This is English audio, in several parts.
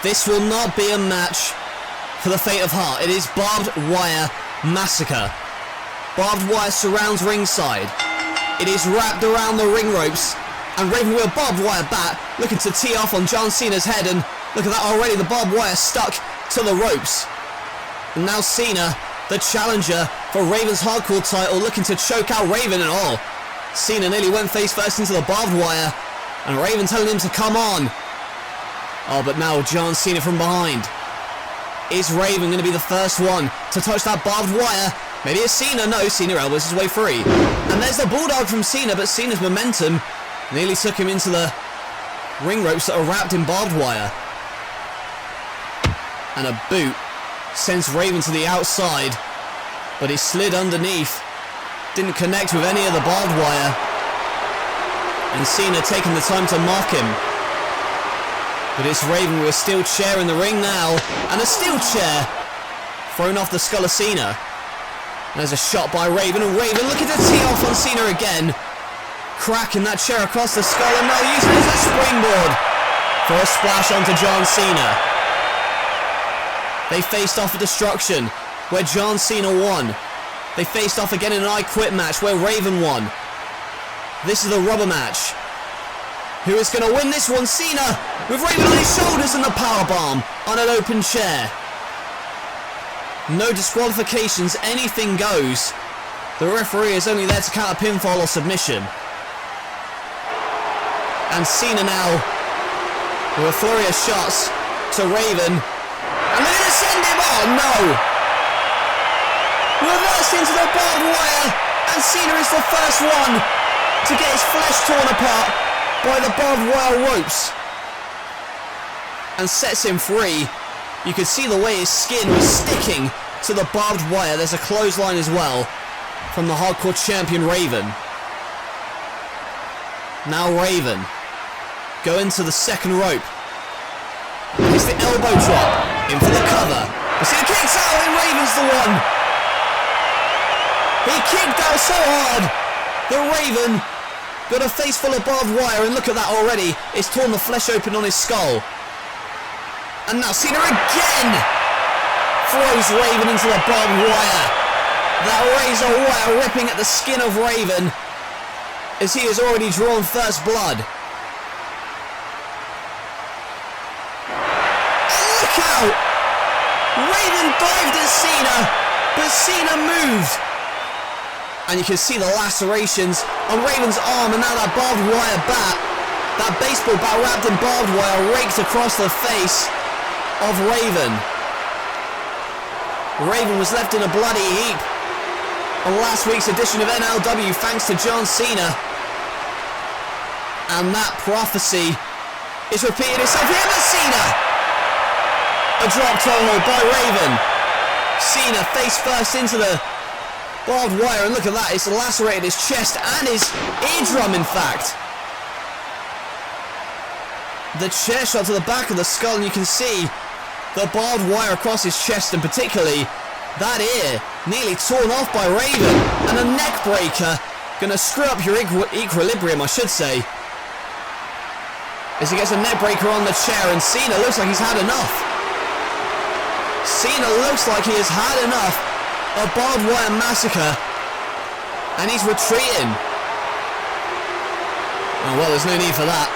This will not be a match for the fate of heart. It is barbed wire massacre. Barbed wire surrounds ringside. It is wrapped around the ring ropes. And Raven with a barbed wire bat looking to tee off on John Cena's head. And look at that already. The barbed wire stuck to the ropes. And now Cena, the challenger for Raven's hardcore title, looking to choke out Raven and all. Cena nearly went face first into the barbed wire. And Raven telling him to come on. Oh, but now John Cena from behind. Is Raven going to be the first one to touch that barbed wire? Maybe it's Cena. No, Cena elbows his way free. And there's the bulldog from Cena, but Cena's momentum nearly took him into the ring ropes that are wrapped in barbed wire. And a boot sends Raven to the outside, but he slid underneath. Didn't connect with any of the barbed wire. And Cena taking the time to mock him. But it's Raven with a steel chair in the ring now. And a steel chair thrown off the skull of Cena. There's a shot by Raven. And Raven looking to tee off on Cena again. Cracking that chair across the skull. And now using it as a springboard for a splash onto John Cena. They faced off at Destruction, where John Cena won. They faced off again in an I Quit match, where Raven won. This is the rubber match. Who is going to win this one? Cena with Raven on his shoulders and the powerbomb on an open chair. No disqualifications, anything goes. The referee is only there to count a pinfall or submission. And Cena now with a flurry of shots to Raven. And they're going to send him on. No. Reversed into the barbed wire. And Cena is the first one to get his flesh torn apart by the barbed wire ropes. And sets him free. You could see the way his skin was sticking to the barbed wire. There's a clothesline as well from the hardcore champion Raven. Now Raven going to the second rope. It's the elbow drop. In for the cover. You see the kicks out and Raven's the one. He kicked out so hard that Raven got a face full of barbed wire, and look at that already. It's torn the flesh open on his skull. And now Cena again throws Raven into the barbed wire. That razor wire ripping at the skin of Raven as he has already drawn first blood. And look out! Raven dived at Cena, but Cena moved. And you can see the lacerations on Raven's arm, and now that barbed wire bat, that baseball bat wrapped in barbed wire, raked across the face of Raven. Raven was left in a bloody heap on last week's edition of NLW thanks to John Cena. And that prophecy is repeating itself here, but Cena! A drop toe hold by Raven. Cena face first into the barbed wire, and look at that, it's lacerated his chest and his eardrum, in fact. The chair shot to the back of the skull, and you can see the barbed wire across his chest, and particularly that ear nearly torn off by Raven. And a neck breaker, gonna screw up your equilibrium, I should say, as he gets a neck breaker on the chair, and Cena looks like he's had enough. Cena looks like he has had enough of barbed wire massacre, and he's retreating. Oh well, there's no need for that.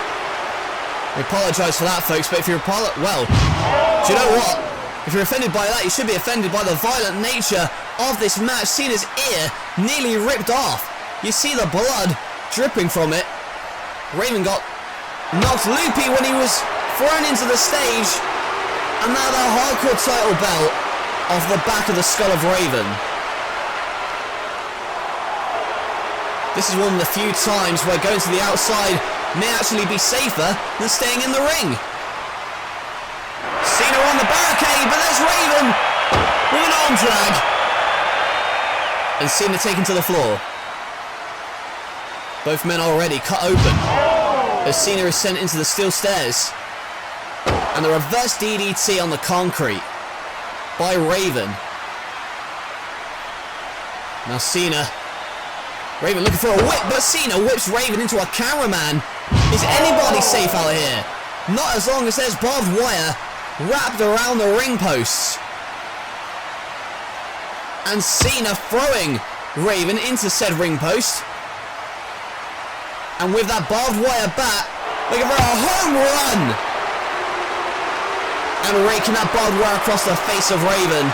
We apologise for that, folks, but if you're well, do you know what? If you're offended by that, you should be offended by the violent nature of this match. Cena's ear nearly ripped off. You see the blood dripping from it. Raven got knocked loopy when he was thrown into the stage, and now the hardcore title belt off the back of the skull of Raven. This is one of the few times where going to the outside may actually be safer than staying in the ring. Cena on the barricade, but there's Raven with an arm drag. And Cena taken to the floor. Both men already cut open as Cena is sent into the steel stairs. And the reverse DDT on the concrete by Raven. Now Cena. Raven looking for a whip, but Cena whips Raven into a cameraman. Is anybody safe out here? Not as long as there's barbed wire wrapped around the ring posts. And Cena throwing Raven into said ring post. And with that barbed wire bat, looking for a home run. And raking that barbed wire across the face of Raven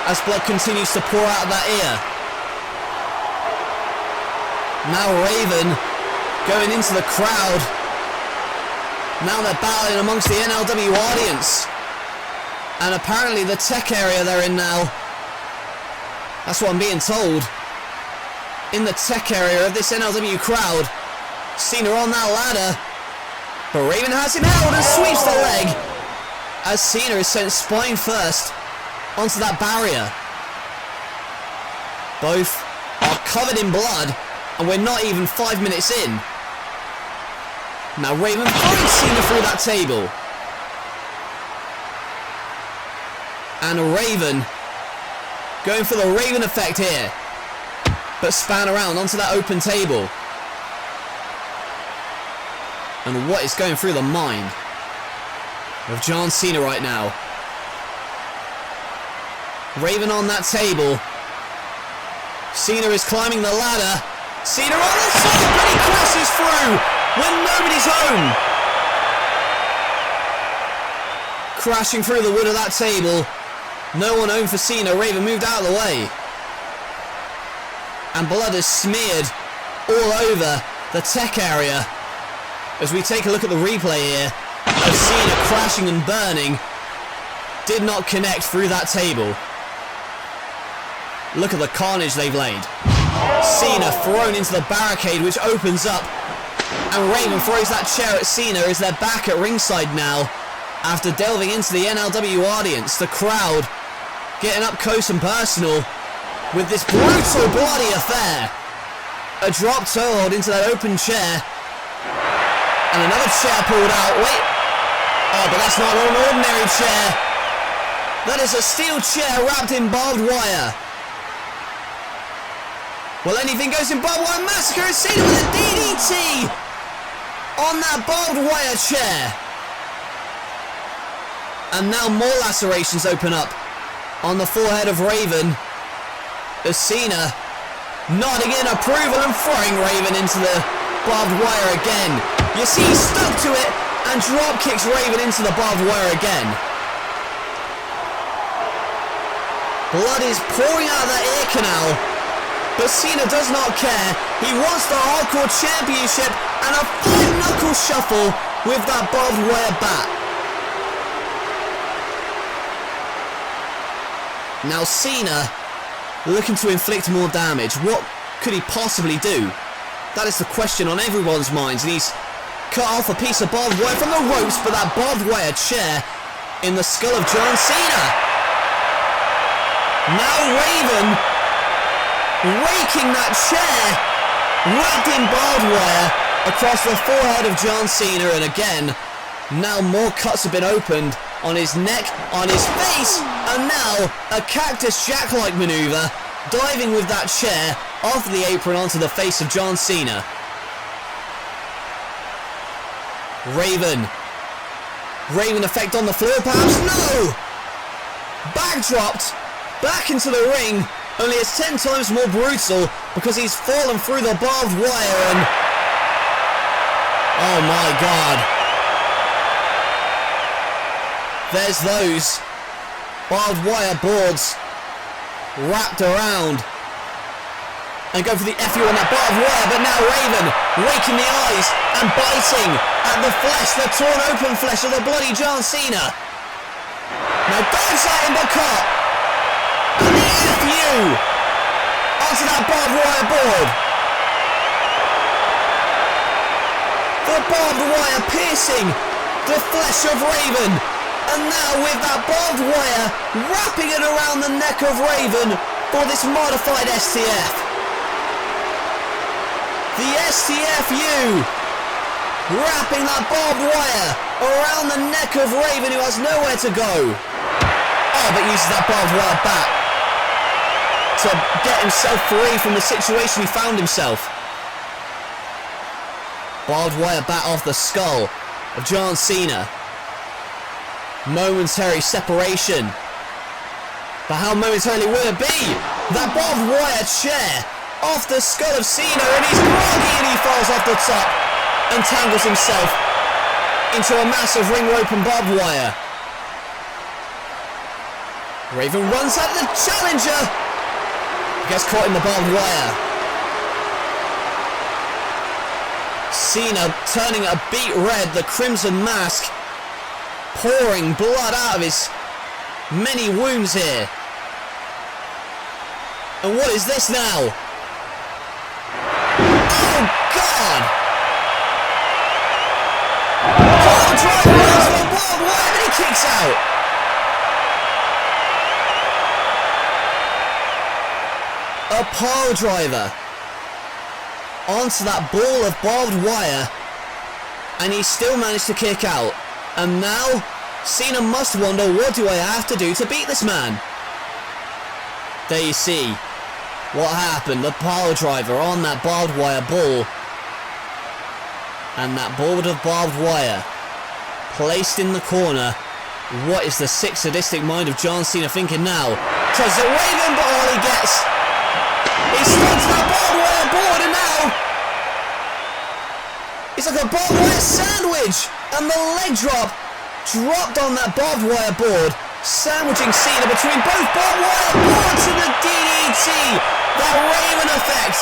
as blood continues to pour out of that ear. Now Raven going into the crowd. Now they're battling amongst the NLW audience. And apparently the tech area they're in now. That's what I'm being told. In the tech area of this NLW crowd. Cena on that ladder. But Raven has him held and sweeps the leg. As Cena is sent spine first onto that barrier. Both are covered in blood. And we're not even 5 minutes in. Now Raven throwing Cena through that table. And Raven going for the Raven effect here. But span around onto that open table. And what is going through the mind of John Cena right now? Raven on that table. Cena is climbing the ladder. Cena on the side, but he crashes through when nobody's home. Crashing through the wood of that table. No one home for Cena. Raven moved out of the way. And blood is smeared all over the tech area. As we take a look at the replay here of Cena crashing and burning. Did not connect through that table. Look at the carnage they've laid. Cena thrown into the barricade, which opens up. And Raven throws that chair at Cena as they're back at ringside now. After delving into the NLW audience, the crowd getting up close and personal with this brutal bloody affair. A drop toe hold into that open chair. And another chair pulled out. Wait. Oh, but that's not an ordinary chair. That is a steel chair wrapped in barbed wire. Well, anything goes in barbed wire. Massacre is seen with a DDT on that barbed wire chair. And now more lacerations open up on the forehead of Raven. As Cena nodding in approval and throwing Raven into the barbed wire again. You see, he stuck to it and drop kicks Raven into the barbed wire again. Blood is pouring out of that ear canal. But Cena does not care. He wants the Hardcore Championship and a 5-knuckle shuffle with that barbed wire bat. Now Cena looking to inflict more damage. What could he possibly do? That is the question on everyone's minds. And he's cut off a piece of barbed wire from the ropes, but that barbed wire chair in the skull of John Cena. Now Raven raking that chair wrapped in barbed wire across the forehead of John Cena. And again, now more cuts have been opened on his neck, on his face, and now a Cactus Jack-like maneuver, diving with that chair off the apron onto the face of John Cena. Raven effect on the floor, perhaps? No! Backdropped, back into the ring, only it's 10 times more brutal because he's fallen through the barbed wire and... oh my god. There's those barbed wire boards wrapped around. And go for the FU on that barbed wire, but now Raven raking the eyes and biting at the flesh, the torn open flesh of the bloody John Cena. Now dives at him, but caught. And the FU onto that barbed wire board. The barbed wire piercing the flesh of Raven. And now with that barbed wire wrapping it around the neck of Raven for this modified STF. The STFU wrapping that barbed wire around the neck of Raven, who has nowhere to go. Oh, but uses that barbed wire bat to get himself free from the situation he found himself. Barbed wire bat off the skull of John Cena. Momentary separation. But how momentarily will it be? That barbed wire chair off the skull of Cena, and he's groggy and he falls off the top and tangles himself into a massive ring rope and barbed wire. Raven runs at the challenger. He gets caught in the barbed wire. Cena turning a beet red, the crimson mask pouring blood out of his many wounds here. And what is this now? Oh God! Oh, driver runs for the barbed wire, but he kicks out. A pile driver onto that ball of barbed wire, and he still managed to kick out. And now Cena must wonder, what do I have to do to beat this man? There you see what happened. The pile driver on that barbed wire ball, and that ball of barbed wire placed in the corner. What is the sick sadistic mind of John Cena thinking now? Tries to Raven, but all he gets, he's stuck to that barbed wire board, and now it's like a barbed wire sandwich, and the leg drop dropped on that barbed wire board, sandwiching Cena between both barbed wire boards and the DDT, that Raven effect.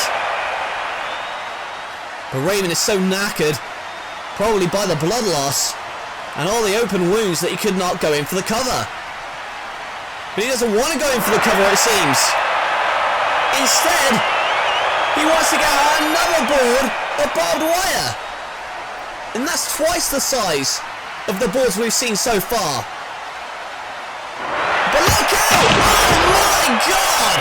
But Raven is so knackered, probably by the blood loss and all the open wounds, that he could not go in for the cover. But he doesn't want to go in for the cover, it seems. Instead, he wants to get out another board of barbed wire. And that's twice the size of the boards we've seen so far. But look out! Oh my God!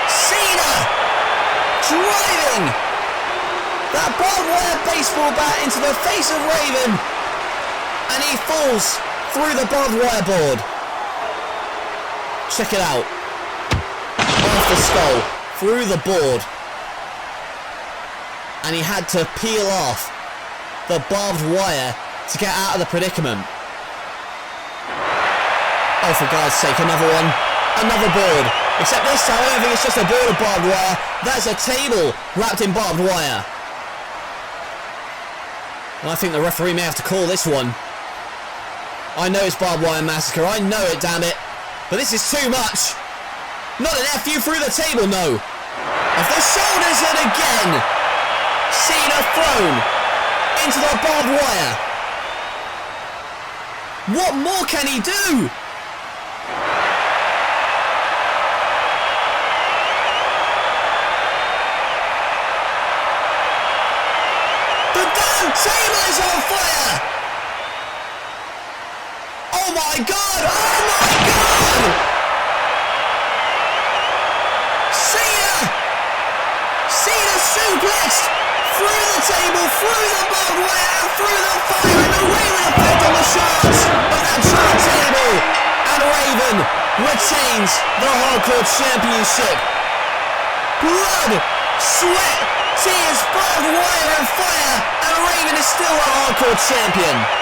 Cena driving that barbed wire baseball bat into the face of Raven, and he falls through the barbed wire board. Check it out. Off the skull, through the board. And he had to peel off the barbed wire to get out of the predicament. Oh, for God's sake, another one. Another board. Except this time, I don't think it's just a board of barbed wire. That's a table wrapped in barbed wire. And I think the referee may have to call this one. I know it's barbed wire massacre. I know it, damn it. But this is too much. Not an FU through the table, no. Off the shoulders, and again Cena thrown into the barbed wire. What more can he do? The damn table is on fire! Oh my God! Oh my God! Cena suplexed through the table, through the barbed wire, and through the fire, and the Raven effect on the shards of that table. And Raven retains the Hardcore Championship. Blood, sweat, tears, barbed wire, and fire, and Raven is still a Hardcore Champion.